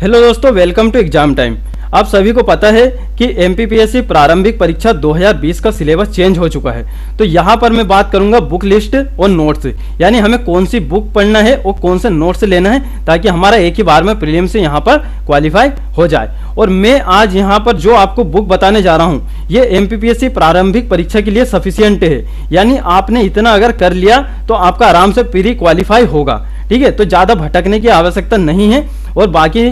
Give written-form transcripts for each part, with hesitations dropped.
Hello दोस्तों, welcome to exam time. आप सभी को पता है कि एमपीपीएससी प्रारंभिक परीक्षा 2020 का सिलेबस चेंज हो चुका है। तो यहाँ पर मैं बात करूंगा बुक लिस्ट और नोट्स, यानी हमें कौन सी बुक पढ़ना है और कौन से नोट्स लेना है ताकि हमारा एक ही बार में प्रीलिम से यहाँ पर क्वालिफाई हो जाए। और मैं आज यहाँ पर जो आपको बुक बताने जा रहा हूँ ये एमपीपीएससी प्रारंभिक परीक्षा के लिए सफिशियंट है, यानी आपने इतना अगर कर लिया तो आपका आराम से प्री क्वालिफाई होगा। ठीक है, तो ज़्यादा भटकने की आवश्यकता नहीं है और बाकी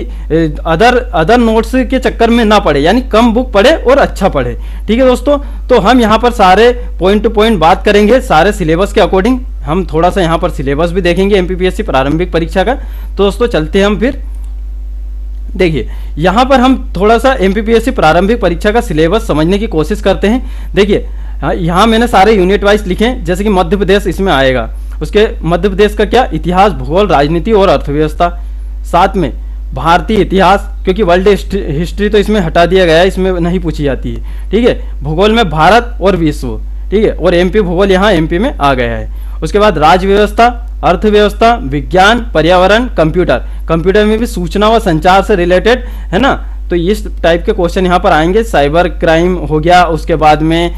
अदर नोट्स के चक्कर में ना पड़े, यानी कम बुक पढ़े और अच्छा पढ़े। ठीक है दोस्तों, तो हम यहाँ पर सारे पॉइंट टू पॉइंट बात करेंगे, सारे सिलेबस के अकॉर्डिंग। हम थोड़ा सा यहाँ पर सिलेबस भी देखेंगे एमपीपीएससी प्रारंभिक परीक्षा का। तो दोस्तों चलते हैं हम फिर। देखिए यहाँ पर हम थोड़ा सा एमपीपीएससी प्रारंभिक परीक्षा का सिलेबस समझने की कोशिश करते हैं। देखिए यहाँ मैंने सारे यूनिट वाइज लिखे हैं, जैसे कि मध्य प्रदेश इसमें आएगा, उसके मध्य प्रदेश का क्या इतिहास, भूगोल, राजनीति और अर्थव्यवस्था। साथ में भारतीय इतिहास, क्योंकि वर्ल्ड हिस्ट्री तो इसमें हटा दिया गया है, इसमें नहीं पूछी जाती है। ठीक है, भूगोल में भारत और विश्व। ठीक है, और एमपी भूगोल यहाँ एमपी में आ गया है। उसके बाद राज्य व्यवस्था, अर्थव्यवस्था, विज्ञान, पर्यावरण, कंप्यूटर में भी सूचना व संचार से रिलेटेड है ना, तो इस टाइप के क्वेश्चन यहाँ पर आएंगे। साइबर क्राइम हो गया, उसके बाद में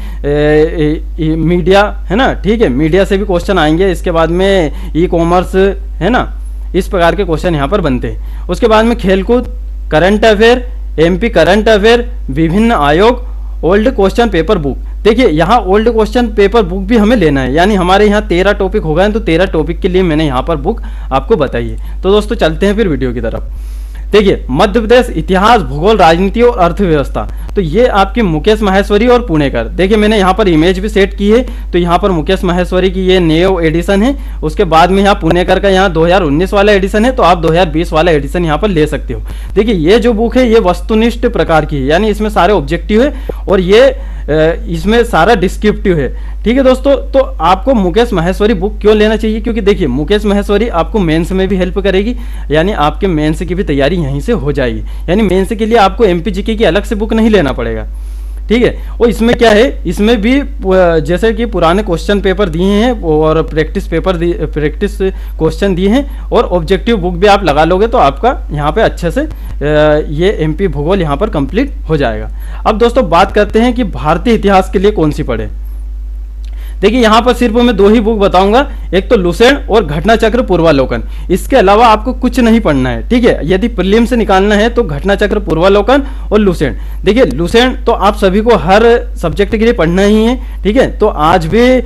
मीडिया है ना, ठीक है, मीडिया से भी क्वेश्चन आएंगे। इसके बाद में ई कॉमर्स है ना, इस प्रकार के क्वेश्चन यहाँ पर बनते हैं। उसके बाद में खेलकूद, current affair, MP current affair, विभिन्न आयोग, ओल्ड क्वेश्चन पेपर बुक। देखिए यहाँ ओल्ड क्वेश्चन पेपर बुक भी हमें लेना है, यानी हमारे यहाँ 13 टॉपिक हो गए हैं, तो 13 टॉपिक के लिए मैंने यहाँ पर बुक आपको बताई है। तो दोस्तों चलते हैं फिर वीडियो की तरफ। देखिए मध्य प्रदेश इतिहास, भूगोल, राजनीति और अर्थव्यवस्था, तो ये आपके मुकेश माहेश्वरी और पुणेकर। देखिए मैंने यहाँ पर इमेज भी सेट की है, तो यहाँ पर मुकेश माहेश्वरी की ये न्यू एडिशन है। उसके बाद में यहाँ पुणेकर का यहाँ 2019 वाला एडिशन है, तो आप 2020 वाला एडिशन यहाँ पर ले सकते हो। देखिए ये जो बुक है ये वस्तुनिष्ठ प्रकार की है, यानी इसमें सारे ऑब्जेक्टिव है और ये इसमें सारा डिस्क्रिप्टिव है। ठीक है दोस्तों, तो आपको मुकेश माहेश्वरी बुक क्यों लेना चाहिए, क्योंकि देखिए मुकेश माहेश्वरी आपको मेंस में भी हेल्प करेगी, यानी आपके मेंस की भी तैयारी यहीं से हो जाएगी। यानी मेंस के लिए आपको एमपीजीके की अलग से बुक नहीं लेना पड़ेगा। ठीक है, और इसमें क्या है, इसमें भी जैसे कि पुराने क्वेश्चन पेपर दिए हैं और प्रैक्टिस क्वेश्चन दिए हैं और ऑब्जेक्टिव बुक भी आप लगा लोगे तो आपका यहाँ पे अच्छे से ये एमपी भूगोल यहाँ पर कंप्लीट हो जाएगा। अब दोस्तों बात करते हैं कि भारतीय इतिहास के लिए कौन सी पढ़े। देखिए यहाँ पर सिर्फ मैं 2 ही बुक बताऊंगा, एक तो लुसेंट और घटना चक्र पूर्वालोकन। इसके अलावा आपको कुछ नहीं पढ़ना है। ठीक है, यदि प्रीलिम से निकालना है तो घटना चक्र पूर्वालोकन और लुसेंट। देखिए लुसेंट तो आप सभी को हर सब्जेक्ट के लिए पढ़ना ही है। ठीक है, तो आज भी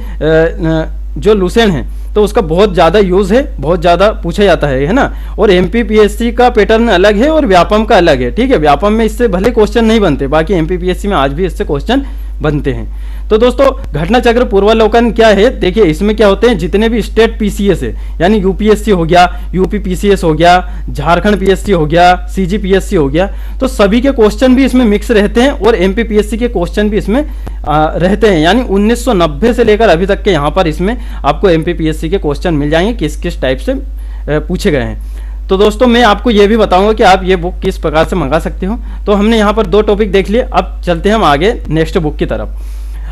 जो लुसेंट है तो उसका बहुत ज़्यादा यूज़ है, बहुत ज़्यादा पूछा जाता है ना। और एमपीपीएससी का पैटर्न अलग है और व्यापम का अलग है। ठीक है, व्यापम में इससे भले क्वेश्चन नहीं बनते, बाकी एमपीपीएससी में आज भी इससे क्वेश्चन बनते हैं। तो दोस्तों घटना चक्र पूर्वालोकन क्या है, देखिए इसमें क्या होते हैं, जितने भी स्टेट पीसीएस है, यानी यूपीएससी हो गया, यूपी पीसीएस हो गया, झारखंड पीएससी हो गया, सीजीपीएससी हो गया, तो सभी के क्वेश्चन भी इसमें मिक्स रहते हैं और एमपीपीएससी के क्वेश्चन भी इसमें रहते हैं। यानी 1990 से लेकर अभी तक के यहाँ पर इसमें आपको एमपीपीएससी के क्वेश्चन मिल जाएंगे, किस किस टाइप से पूछे गए हैं। तो दोस्तों मैं आपको ये भी बताऊंगा कि आप ये बुक किस प्रकार से मंगा सकते हो। तो हमने यहाँ पर 2 टॉपिक देख लिए, अब चलते हैं हम आगे नेक्स्ट बुक की तरफ।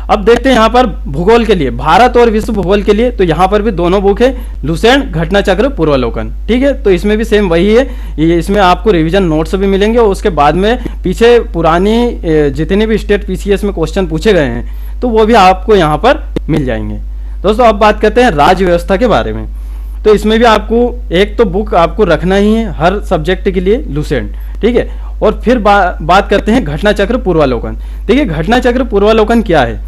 अब देखते हैं यहाँ पर भूगोल के लिए, भारत और विश्व भूगोल के लिए, तो यहाँ पर भी दोनों बुक है, लुसेंट, घटना चक्र पूर्वालोकन। ठीक है, तो इसमें भी सेम वही है, इसमें आपको रिवीजन नोट्स भी मिलेंगे और उसके बाद में पीछे पुरानी जितने भी स्टेट पीसीएस में क्वेश्चन पूछे गए हैं तो वो भी आपको यहाँ पर मिल जाएंगे। दोस्तों अब बात करते हैं राज्य व्यवस्था के बारे में। तो इसमें भी आपको एक तो बुक आपको रखना ही है हर सब्जेक्ट के लिए, लुसेंट। ठीक है, और फिर बात करते हैं घटना चक्र पूर्वालोकन। देखिए घटना चक्र पूर्वालोकन क्या है,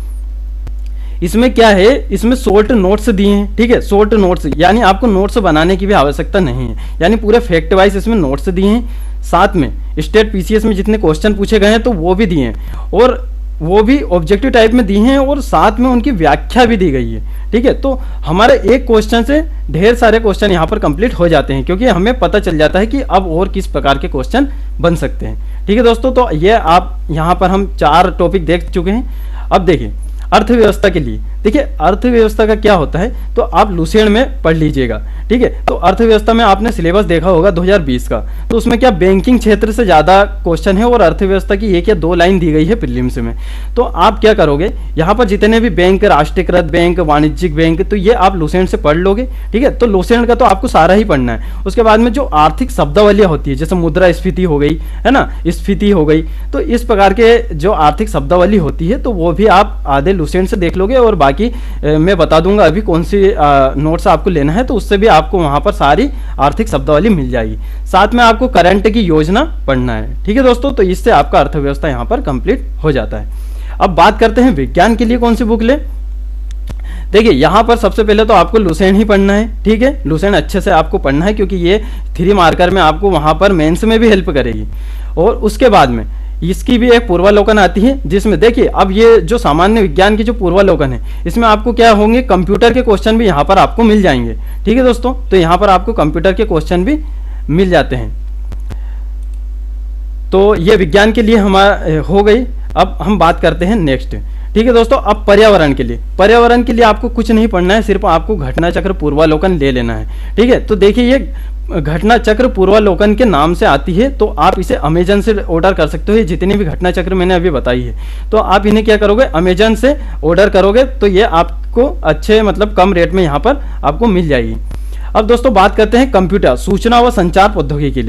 इसमें क्या है, इसमें शॉर्ट नोट्स दिए हैं। ठीक है, शॉर्ट नोट्स यानी आपको नोट्स बनाने की भी आवश्यकता नहीं है, यानी पूरे फैक्ट वाइज इसमें नोट्स दिए हैं। साथ में स्टेट पीसीएस में जितने क्वेश्चन पूछे गए हैं तो वो भी दिए हैं और वो भी ऑब्जेक्टिव टाइप में दिए हैं और साथ में उनकी व्याख्या भी दी गई है। ठीक है, तो हमारे एक क्वेश्चन से ढेर सारे क्वेश्चन यहाँ पर कंप्लीट हो जाते हैं, क्योंकि हमें पता चल जाता है कि अब और किस प्रकार के क्वेश्चन बन सकते हैं। ठीक है दोस्तों, तो ये आप यहाँ पर हम 4 टॉपिक देख चुके हैं। अब देखिए अर्थव्यवस्था के लिए, देखिए अर्थव्यवस्था का क्या होता है तो आप लुसेंट में पढ़ लीजिएगा, ठीक है। तो अर्थव्यवस्था में आपने सिलेबस देखा होगा 2020 का, तो उसमें क्या बैंकिंग क्षेत्र से ज़्यादा क्वेश्चन है और अर्थव्यवस्था की 1 या 2 लाइन दी गई है प्रीलिम्स में। तो आप क्या करोगे, यहाँ पर जितने भी बैंक, राष्ट्रीयकृत बैंक, वाणिज्यिक बैंक, तो ये आप लुसेंट से पढ़ लोगे, ठीक है। तो लुसेंट का तो आपको सारा ही पढ़ना है। उसके बाद में जो आर्थिक शब्दावलियाँ होती है, जैसे मुद्रा स्फीति हो गई, है ना, स्फीति हो गई, तो इस प्रकार के जो आर्थिक शब्दावली होती है तो वो भी आप आधे लुसेंट से देख लोगे। और बाकी मैं बता दूंगा अभी कौन सी नोट्स आपको लेना है, तो उससे भी आपको वहां पर सारी आर्थिक शब्दावली मिल जाएगी। साथ में आपको करंट की योजना पढ़ना है, ठीक है दोस्तों। तो इससे आपका अर्थव्यवस्था यहाँ पर कंप्लीट हो जाता है। अब बात करते हैं विज्ञान के लिए कौन सी बुक ले। देखिए यहाँ पर सबसे पहले तो आपको लुसेंट ही पढ़ना है, ठीक है। लुसेंट अच्छे से आपको पढ़ना है क्योंकि ये 3 मार्कर में आपको वहां पर मेंस में भी हेल्प करेगी। और उसके बाद में इसकी भी एक पूर्वालोकन आती है, जिसमें देखिए अब ये जो सामान्य विज्ञान की जो पूर्वालोकन है, इसमें आपको क्या होंगे, कंप्यूटर के क्वेश्चन भी यहाँ पर आपको मिल जाएंगे, ठीक है दोस्तों। तो यहाँ पर आपको कंप्यूटर के क्वेश्चन भी मिल जाते हैं। तो ये विज्ञान के लिए हमारा हो गई। अब हम बात करते हैं नेक्स्ट, ठीक है दोस्तों। अब पर्यावरण के लिए, पर्यावरण के लिए आपको कुछ नहीं पढ़ना है, सिर्फ आपको घटना चक्र पूर्वालोकन ले लेना है, ठीक है। तो देखिए ये घटना चक्र पूर्वालोकन के नाम से आती है, तो आप इसे अमेजन से ऑर्डर कर सकते हो। ये जितनी भी घटना चक्र मैंने अभी बताई है, तो आप इन्हें क्या करोगे, अमेजन से ऑर्डर करोगे, तो ये आपको अच्छे मतलब कम रेट में यहाँ पर आपको मिल जाएगी। अब दोस्तों बात करते हैं कंप्यूटर, सूचना व संचार प्रौद्योगिकी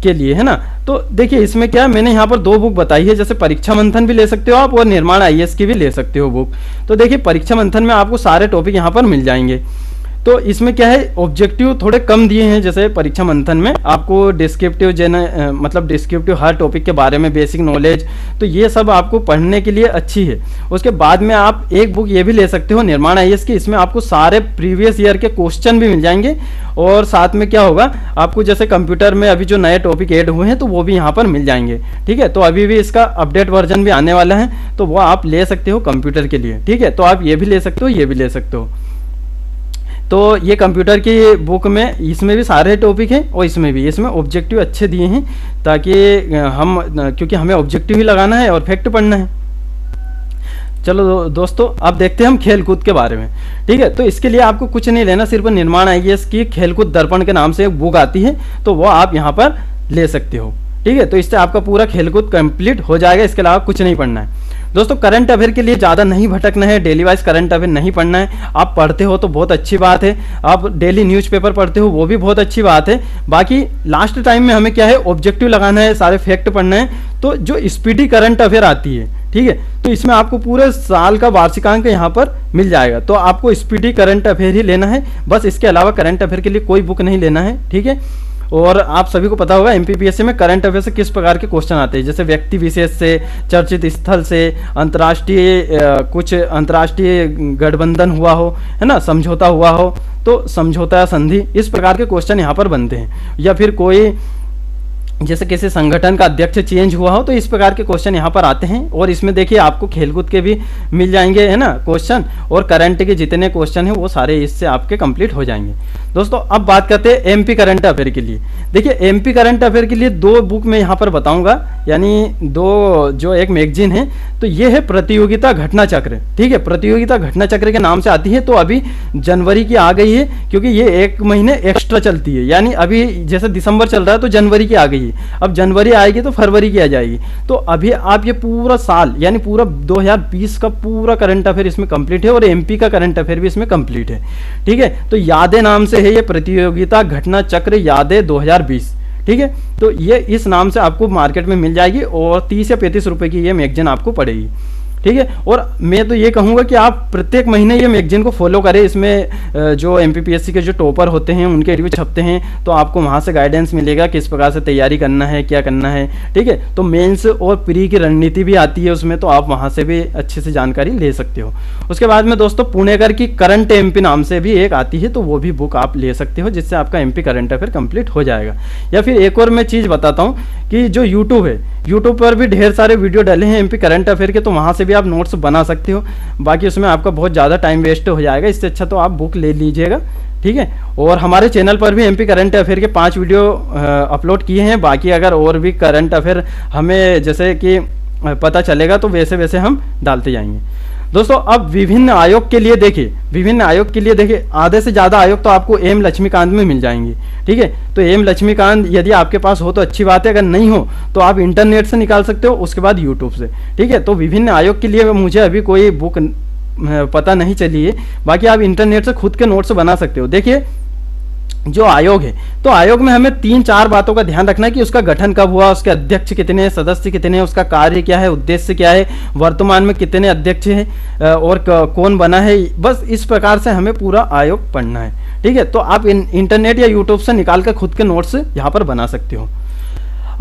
के लिए, है ना। तो देखिए इसमें क्या है, मैंने यहाँ पर 2 बुक बताई है, जैसे परीक्षा मंथन भी ले सकते हो आप और निर्माण आईएएस की भी ले सकते हो बुक। तो देखिए परीक्षा मंथन में आपको सारे टॉपिक यहाँ पर मिल जाएंगे। तो इसमें क्या है, ऑब्जेक्टिव थोड़े कम दिए हैं, जैसे परीक्षा मंथन में आपको डिस्क्रिप्टिव मतलब डिस्क्रिप्टिव हर टॉपिक के बारे में बेसिक नॉलेज, तो ये सब आपको पढ़ने के लिए अच्छी है। उसके बाद में आप एक बुक ये भी ले सकते हो निर्माण आईएएस की, इसमें आपको सारे प्रीवियस ईयर के क्वेश्चन भी मिल जाएंगे। और साथ में क्या होगा, आपको जैसे कंप्यूटर में अभी जो नए टॉपिक ऐड हुए हैं तो वो भी यहाँ पर मिल जाएंगे, ठीक है। तो अभी भी इसका अपडेट वर्जन भी आने वाला है, तो वो आप ले सकते हो कंप्यूटर के लिए, ठीक है। तो आप ये भी ले सकते हो, ये भी ले सकते हो। तो ये कंप्यूटर की बुक में इसमें भी सारे टॉपिक हैं और इसमें भी, इसमें ऑब्जेक्टिव अच्छे दिए हैं ताकि हम, क्योंकि हमें ऑब्जेक्टिव ही लगाना है और फैक्ट पढ़ना है। चलो दोस्तों अब देखते हैं हम खेलकूद के बारे में, ठीक है। तो इसके लिए आपको कुछ नहीं लेना, सिर्फ निर्माण आईएएस की खेलकूद दर्पण के नाम से एक बुक आती है, तो वो आप यहाँ पर ले सकते हो, ठीक है। तो इससे आपका पूरा खेलकूद कंप्लीट हो जाएगा, इसके अलावा कुछ नहीं पढ़ना है दोस्तों। करंट अफेयर के लिए ज़्यादा नहीं भटकना है, डेली वाइज करंट अफेयर नहीं पढ़ना है। आप पढ़ते हो तो बहुत अच्छी बात है, आप डेली न्यूज़पेपर पढ़ते हो वो भी बहुत अच्छी बात है। बाकी लास्ट टाइम में हमें क्या है, ऑब्जेक्टिव लगाना है, सारे फैक्ट पढ़ना है। तो जो स्पीडी करंट अफेयर आती है, ठीक है, तो इसमें आपको पूरे साल का वार्षिकांक यहाँ पर मिल जाएगा। तो आपको स्पीडी करंट अफेयर ही लेना है बस, इसके अलावा करंट अफेयर के लिए कोई बुक नहीं लेना है, ठीक है। और आप सभी को पता होगा एमपीपीएससी में करंट अफेयर से किस प्रकार के क्वेश्चन आते हैं, जैसे व्यक्ति विशेष से, चर्चित स्थल से, अंतर्राष्ट्रीय कुछ अंतर्राष्ट्रीय गठबंधन हुआ हो, है ना, समझौता हुआ हो, तो समझौता संधि, इस प्रकार के क्वेश्चन यहाँ पर बनते हैं। या फिर कोई जैसे किसी संगठन का अध्यक्ष चेंज हुआ हो, तो इस प्रकार के क्वेश्चन यहाँ पर आते हैं। और इसमें देखिए आपको खेलकूद के भी मिल जाएंगे, है ना, क्वेश्चन, और करंट के जितने क्वेश्चन हैं वो सारे इससे आपके कंप्लीट हो जाएंगे। दोस्तों अब बात करते हैं एमपी करंट अफेयर के लिए। देखिए एमपी करंट अफेयर के लिए 2 बुक मैं यहाँ पर बताऊंगा, यानी 2 जो एक मैगजीन है, तो ये है प्रतियोगिता घटना चक्र, ठीक है। प्रतियोगिता घटना चक्र के नाम से आती है, तो अभी जनवरी की आ गई है, क्योंकि ये 1 महीने एक्स्ट्रा चलती है, यानी अभी जैसे दिसंबर चल रहा है तो जनवरी की आ गई, अब जनवरी आएगी तो फरवरी की आ जाएगी। तो अभी आप ये पूरा साल यानी पूरा 2020 का पूरा करंट अफेयर इसमें कंप्लीट है और एमपी का करंट अफेयर भी इसमें कंप्लीट है, ठीक है। तो यादें नाम से है ये प्रतियोगिता घटना चक्र यादें 2020, ठीक है। तो ये इस नाम से आपको मार्केट में मिल जाएगी और 30 या 35 रुपए की ये मैगजीन आपको पड़ेगी, ठीक है। और मैं तो ये कहूँगा कि आप प्रत्येक महीने ये मैगजीन को फॉलो करें। इसमें जो एमपीपीएससी के जो टॉपर होते हैं उनके रिव्यू छपते हैं, तो आपको वहाँ से गाइडेंस मिलेगा किस प्रकार से तैयारी करना है, क्या करना है, ठीक है। तो मेंस और प्री की रणनीति भी आती है उसमें, तो आप वहाँ से भी अच्छे से जानकारी ले सकते हो। उसके बाद में दोस्तों पुणेकर की करंट एमपी नाम से भी एक आती है, तो वो भी बुक आप ले सकते हो, जिससे आपका एमपी करंट अफेयर कंप्लीट हो जाएगा। या फिर एक और मैं चीज़ बताता हूँ कि जो यूट्यूब है, यूट्यूब पर भी ढेर सारे वीडियो डाले हैं एमपी करंट अफेयर के, तो वहाँ से भी आप नोट्स बना सकते हो। बाकी उसमें आपका बहुत ज़्यादा टाइम वेस्ट हो जाएगा, इससे अच्छा तो आप बुक ले लीजिएगा, ठीक है। और हमारे चैनल पर भी एमपी करंट अफेयर के 5 वीडियो अपलोड किए हैं। बाकी अगर और भी करंट अफेयर हमें जैसे कि पता चलेगा तो वैसे वैसे हम डालते जाएंगे। दोस्तों अब विभिन्न आयोग के लिए देखिए, विभिन्न आयोग के लिए देखिए आधे से ज़्यादा आयोग तो आपको एम लक्ष्मीकांत में मिल जाएंगे। ठीक है, तो एम लक्ष्मीकांत यदि आपके पास हो तो अच्छी बात है, अगर नहीं हो तो आप इंटरनेट से निकाल सकते हो, उसके बाद यूट्यूब से। ठीक है, तो विभिन्न आयोग के लिए मुझे अभी कोई बुक पता नहीं चली है, बाकी आप इंटरनेट से खुद के नोट्स बना सकते हो। देखिए जो आयोग है, तो आयोग में हमें 3-4 बातों का ध्यान रखना है कि उसका गठन कब हुआ, उसके अध्यक्ष कितने हैं, सदस्य कितने हैं, उसका कार्य क्या है, उद्देश्य क्या है, वर्तमान में कितने अध्यक्ष हैं और कौन बना है। बस इस प्रकार से हमें पूरा आयोग पढ़ना है। ठीक है, तो आप इंटरनेट या यूट्यूब से निकाल कर खुद के नोट्स यहाँ पर बना सकते हो।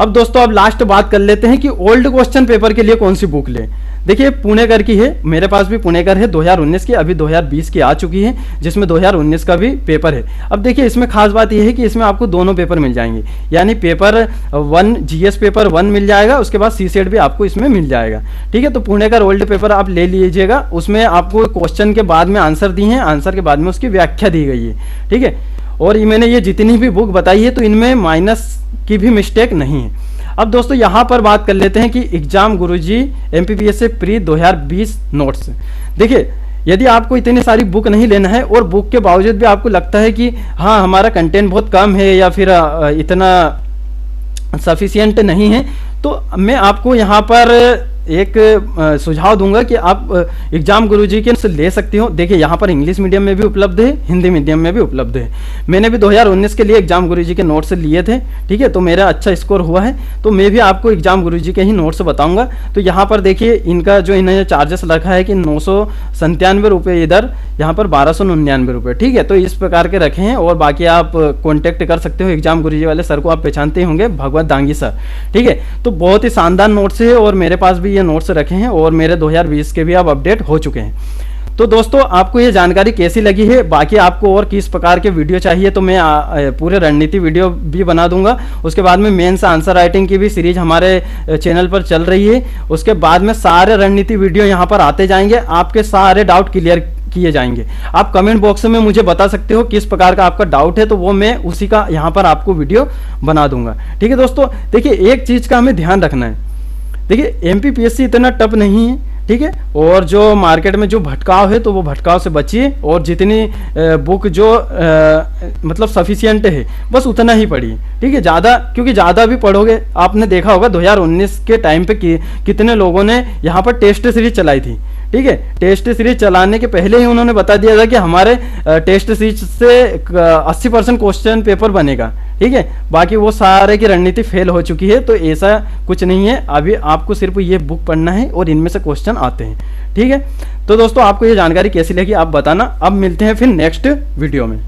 अब दोस्तों अब लास्ट बात कर लेते हैं कि ओल्ड क्वेश्चन पेपर के लिए कौन सी बुक लें। देखिए पुणेकर की है, मेरे पास भी पुणेकर है 2019 की, अभी 2020 की आ चुकी है, जिसमें 2019 का भी पेपर है। अब देखिए इसमें खास बात यह है कि इसमें आपको दोनों पेपर मिल जाएंगे, यानी पेपर 1 जीएस पेपर 1 मिल जाएगा, उसके बाद सीसेट भी आपको इसमें मिल जाएगा। ठीक है, तो पुणेकर ओल्ड पेपर आप ले लीजिएगा, उसमें आपको क्वेश्चन के बाद में आंसर दी हैं, आंसर के बाद में उसकी व्याख्या दी गई है। ठीक है, और मैंने ये जितनी भी बुक बताई है तो इनमें माइनस की भी मिस्टेक नहीं है। अब दोस्तों यहाँ पर बात कर लेते हैं कि एग्जाम गुरुजी एमपीपीएस से प्री 2020 नोट्स। देखिए यदि आपको इतनी सारी बुक नहीं लेना है और बुक के बावजूद भी आपको लगता है कि हाँ हमारा कंटेंट बहुत कम है या फिर इतना सफिशिएंट नहीं है, तो मैं आपको यहाँ पर एक सुझाव दूंगा कि आप एग्जाम गुरुजी के से ले सकते हो। देखिए यहाँ पर इंग्लिश मीडियम में भी उपलब्ध है, हिंदी मीडियम में भी उपलब्ध है। मैंने भी 2019 के लिए एग्जाम गुरुजी के नोट्स लिए थे। ठीक है, तो मेरा अच्छा स्कोर हुआ है, तो मैं भी आपको एग्जाम गुरुजी के ही नोट्स बताऊंगा। तो यहाँ पर देखिए इनका जो इन्हें चार्जेस रखा है कि 997 रुपये इधर, यहाँ पर 1299 रुपये। ठीक है, तो इस प्रकार के रखे हैं, और बाकी आप कॉन्टेक्ट कर सकते हो एग्जाम गुरुजी वाले सर को, आप पहचानते होंगे, भगवत दांगी सर। ठीक है, तो बहुत ही शानदार नोट्स है और मेरे पास भी ये नोट्स रखे हैं और मेरे 2020 के भी अब अपडेट हो चुके हैं। तो दोस्तों आपको ये जानकारी कैसी लगी है, बाकी आपको और किस प्रकार के वीडियो चाहिए तो मैं पूरे रणनीति वीडियो भी बना दूंगा। उसके बाद में मेंस आंसर राइटिंग की भी सीरीज हमारे चैनल पर चल रही है। उसके बाद में सारे रणनीति वीडियो यहाँ पर आते जाएंगे, आपके सारे डाउट क्लियर किए जाएंगे। आप कमेंट बॉक्स में मुझे बता सकते हो किस प्रकार का आपका डाउट है, तो वो मैं उसी का यहाँ पर आपको वीडियो बना दूंगा। ठीक है दोस्तों, देखिए एक चीज का हमें ध्यान रखना है, देखिए एमपीपीएससी इतना टफ नहीं है। ठीक है, और जो मार्केट में जो भटकाव है तो वो भटकाव से बचिए, और जितनी बुक जो मतलब सफिशिएंट है बस उतना ही पढ़िए। ठीक है, ज़्यादा, क्योंकि ज़्यादा भी पढ़ोगे, आपने देखा होगा 2019 के टाइम पे कितने लोगों ने यहाँ पर टेस्ट सीरीज चलाई थी। ठीक है, टेस्ट सीरीज चलाने के पहले ही उन्होंने बता दिया था कि हमारे टेस्ट सीरीज से 80% क्वेश्चन पेपर बनेगा। ठीक है, बाकी वो सारे की रणनीति फेल हो चुकी है, तो ऐसा कुछ नहीं है। अभी आपको सिर्फ ये बुक पढ़ना है और इनमें से क्वेश्चन आते हैं। ठीक है, तो दोस्तों आपको ये जानकारी कैसी लगी आप बताना। अब मिलते हैं फिर नेक्स्ट वीडियो में।